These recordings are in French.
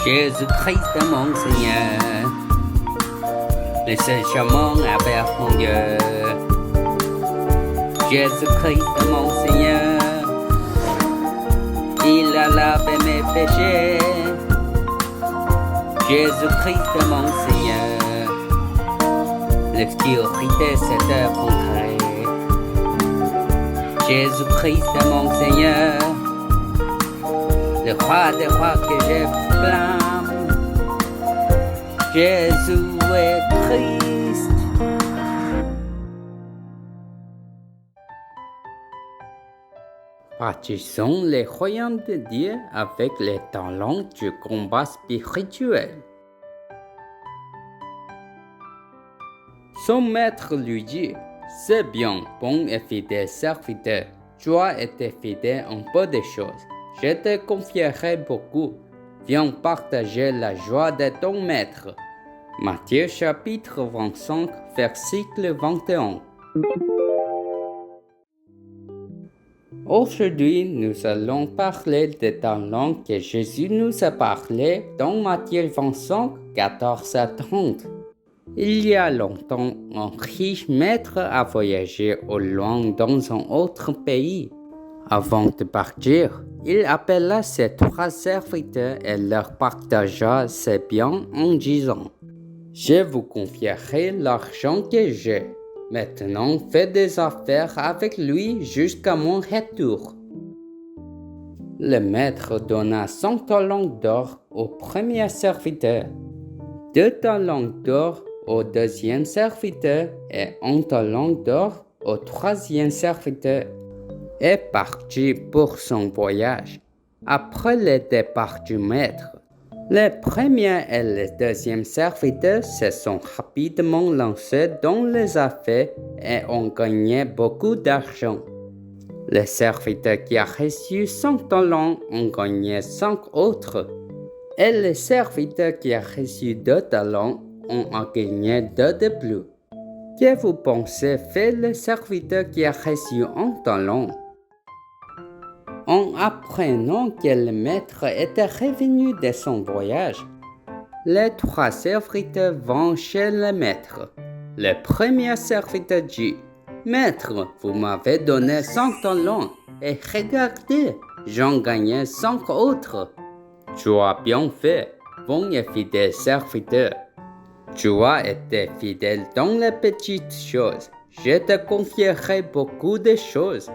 Jésus-Christ mon Seigneur, le seul chemin vers mon Dieu. Jésus-Christ mon Seigneur, il a lavé mes péchés. Jésus-Christ mon Seigneur, l'obscurité s'est effondrée. Jésus-Christ mon Seigneur, le roi des rois que je blâme. Jésus est Christ. Bâtissons le royaume de Dieu avec les talents du combat spirituel. Son maître lui dit: c'est bien, bon et fidèle serviteur. Tu as été fidèle en peu de choses. Je te confierai beaucoup. Viens partager la joie de ton maître. Matthieu chapitre 25, verset 21. Aujourd'hui, nous allons parler des talents que Jésus nous a parlé dans Matthieu 25, 14 à 30. Il y a longtemps, un riche maître a voyagé au loin dans un autre pays. Avant de partir, il appela ses 3 serviteurs et leur partagea ses biens en disant: je vous confierai l'argent que j'ai. Maintenant, faites des affaires avec lui jusqu'à mon retour. Le maître donna 100 talents d'or au premier serviteur, 2 talents d'or au deuxième serviteur et 1 talent d'or au troisième serviteur, et partit pour son voyage. Après le départ du maître, le premier et le deuxième serviteurs se sont rapidement lancés dans les affaires et ont gagné beaucoup d'argent. Le serviteur qui a reçu 100 talents ont gagné 5 autres, et le serviteur qui a reçu 2 talents ont gagné 2 de plus. Que vous pensez fait le serviteur qui a reçu 1 talent? En apprenant que le maître était revenu de son voyage, les 3 serviteurs vont chez le maître. Le premier serviteur dit: maître, vous m'avez donné 100 talents et regardez, j'en gagnais 5 autres. Tu as bien fait, bon et fidèle serviteur. Tu as été fidèle dans les petites choses. Je te confierai beaucoup de choses.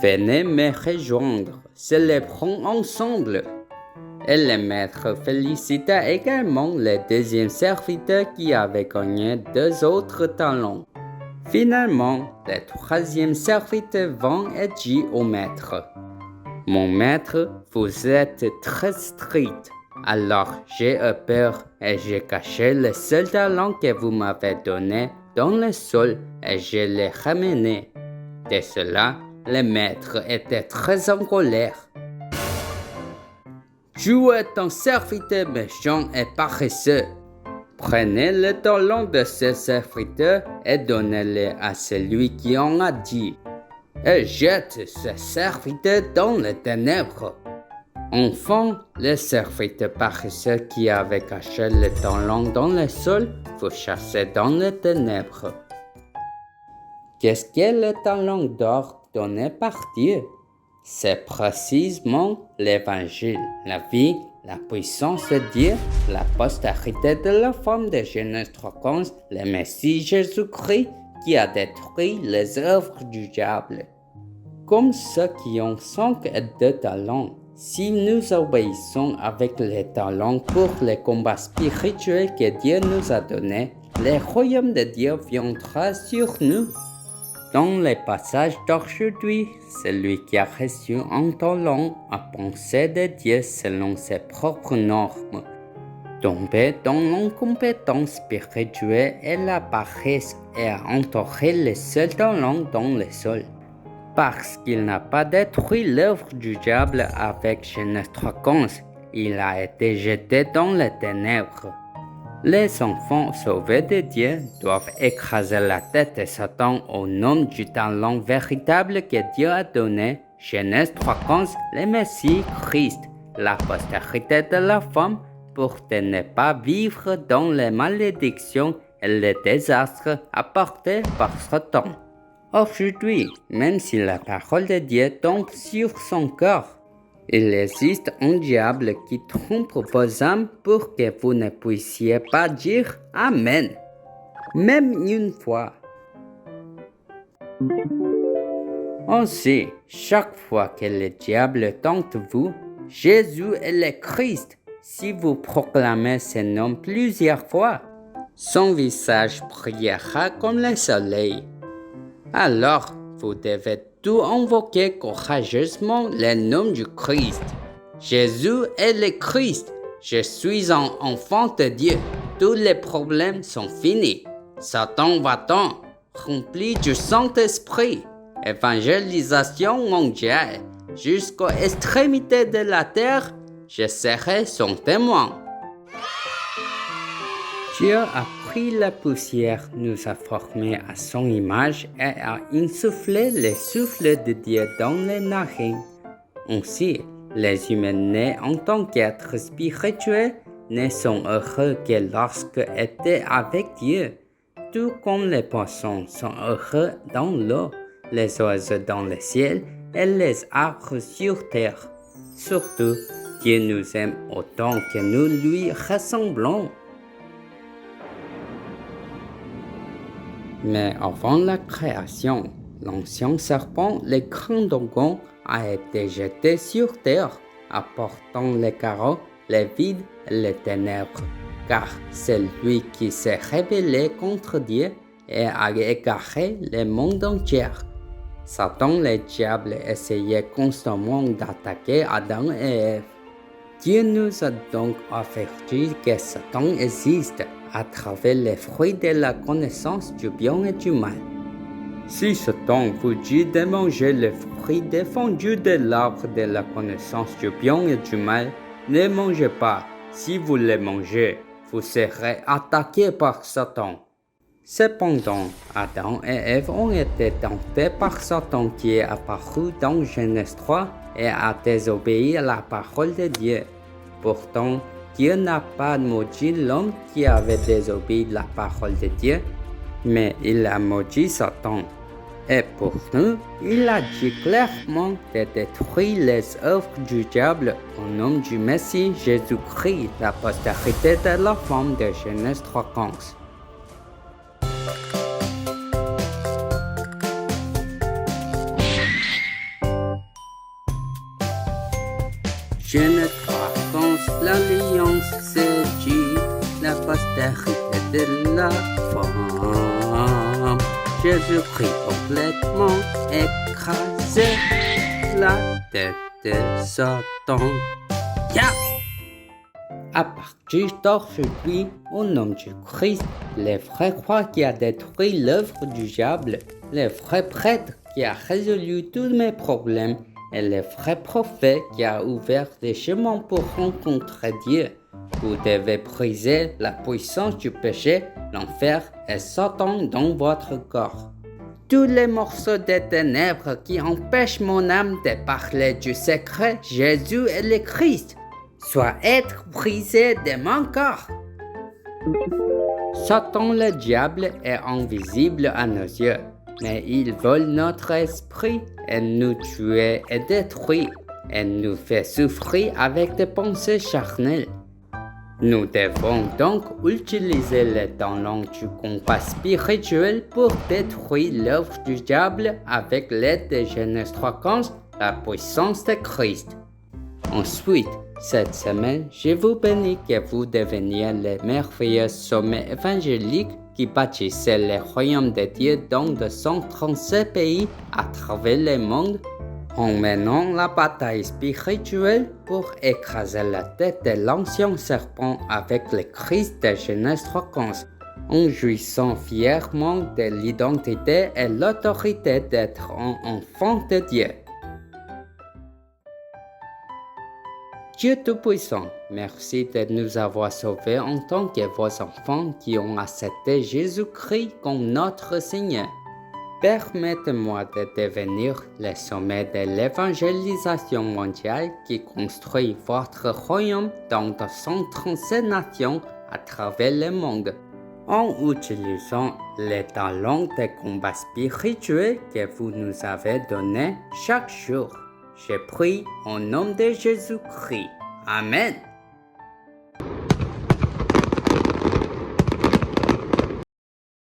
Venez me rejoindre, célébrons ensemble. Et le maître félicita également le deuxième serviteur qui avait gagné 2 autres talents. Finalement, le troisième serviteur vint et dit au maître: mon maître, vous êtes très strict. Alors j'ai eu peur et j'ai caché le seul talent que vous m'avez donné dans le sol et je l'ai ramené. De cela, le maître était très en colère. Tu es un serviteur méchant et paresseux. Prenez le talent de ce serviteur et donnez-le à celui qui en a dit. Et jette ce serviteur dans les ténèbres. Enfin, le serviteur paresseux qui avait caché le talent dans le sol fut chassé dans les ténèbres. Qu'est-ce que le talent d'or donné par Dieu? C'est précisément l'Évangile, la vie, la puissance de Dieu, la postérité de la femme de Genèse 3:15, le Messie Jésus-Christ qui a détruit les œuvres du diable. Comme ceux qui ont 5 et 2 talents, si nous obéissons avec les talents pour les combats spirituels que Dieu nous a donnés, le royaume de Dieu viendra sur nous. Dans les passages d'aujourd'hui, celui qui a reçu un talent a pensé de Dieu selon ses propres normes. Tombé dans l'incompétence spirituelle et la paresse et a enterré le seul talent dans le sol. Parce qu'il n'a pas détruit l'œuvre du diable avec Genèse 3:15, il a été jeté dans les ténèbres. Les enfants sauvés de Dieu doivent écraser la tête de Satan au nom du talent véritable que Dieu a donné, Genèse 3:15, le Messie Christ, la postérité de la femme, pour ne pas vivre dans les malédictions et les désastres apportés par Satan. Aujourd'hui, même si la parole de Dieu tombe sur son corps, il existe un diable qui trompe vos âmes pour que vous ne puissiez pas dire Amen, même une fois. Ainsi, chaque fois que le diable tente vous, Jésus est le Christ. Si vous proclamez ce nom plusieurs fois, son visage brillera comme le soleil. Alors, vous devez tout invoquer courageusement le nom du Christ. Jésus est le Christ. Je suis un enfant de Dieu. Tous les problèmes sont finis. Satan va-t'en, rempli du Saint-Esprit. Évangélisation mondiale. Jusqu'aux extrémités de la terre, je serai son témoin. Dieu a pris la poussière, nous a formés à son image et a insufflé le souffle de Dieu dans les narines. Ainsi, les humains nés en tant qu'êtres spirituels ne sont heureux que lorsqu'ils étaient avec Dieu, tout comme les poissons sont heureux dans l'eau, les oiseaux dans le ciel et les arbres sur terre. Surtout, Dieu nous aime autant que nous lui ressemblons. Mais avant la création, l'ancien serpent, le grand dragon, a été jeté sur terre, apportant le chaos, le vide et les ténèbres. Car c'est lui qui s'est rebellé contre Dieu et a égaré le monde entier. Satan, le diable, essayait constamment d'attaquer Adam et Ève. Dieu nous a donc averti que Satan existe à travers les fruits de la connaissance du bien et du mal. Si Satan vous dit de manger le fruit défendu de l'arbre de la connaissance du bien et du mal, ne mangez pas. Si vous le mangez, vous serez attaqué par Satan. Cependant, Adam et Ève ont été tentés par Satan qui est apparu dans Genèse 3 et a désobéi à la parole de Dieu. Pourtant, Dieu n'a pas maudit l'homme qui avait désobéi à la parole de Dieu, mais il a maudit Satan. Et pour nous, il a dit clairement de détruire les œuvres du diable au nom du Messie Jésus-Christ, la postérité de la femme de Genèse 3:15. Genèse 3:15, l'alliance se dit, la postérité de la femme. Jésus-Christ complètement écrasé, la tête de Satan. Yeah! À partir d'aujourd'hui, au nom du Christ, le vrai croix qui a détruit l'œuvre du diable, le vrai prêtre qui a résolu tous mes problèmes et le vrai prophète qui a ouvert des chemins pour rencontrer Dieu. Vous devez briser la puissance du péché, l'enfer et Satan dans votre corps. Tous les morceaux des ténèbres qui empêchent mon âme de parler du secret Jésus et le Christ soient être brisés de mon corps. Satan le diable est invisible à nos yeux, mais il vole notre esprit et nous tue et détruit et nous fait souffrir avec des pensées charnelles. Nous devons donc utiliser les talents du combat spirituel pour détruire l'œuvre du diable avec l'aide de Genèse 3:15, la puissance de Christ. Ensuite, cette semaine, je vous bénis que vous deveniez les merveilleux sommets évangéliques qui bâtissaient le royaume de Dieu dans 237 pays à travers le monde, en menant la bataille spirituelle pour écraser la tête de l'ancien serpent avec le Christ de Genèse 3:15, en jouissant fièrement de l'identité et l'autorité d'être un enfant de Dieu. Dieu Tout-Puissant, merci de nous avoir sauvés en tant que vos enfants qui ont accepté Jésus-Christ comme notre Seigneur. Permettez-moi de devenir le sommet de l'évangélisation mondiale qui construit votre royaume dans 237 nations à travers le monde. En utilisant les talents de combat spirituel que vous nous avez donnés chaque jour. Je prie au nom de Jésus-Christ. Amen.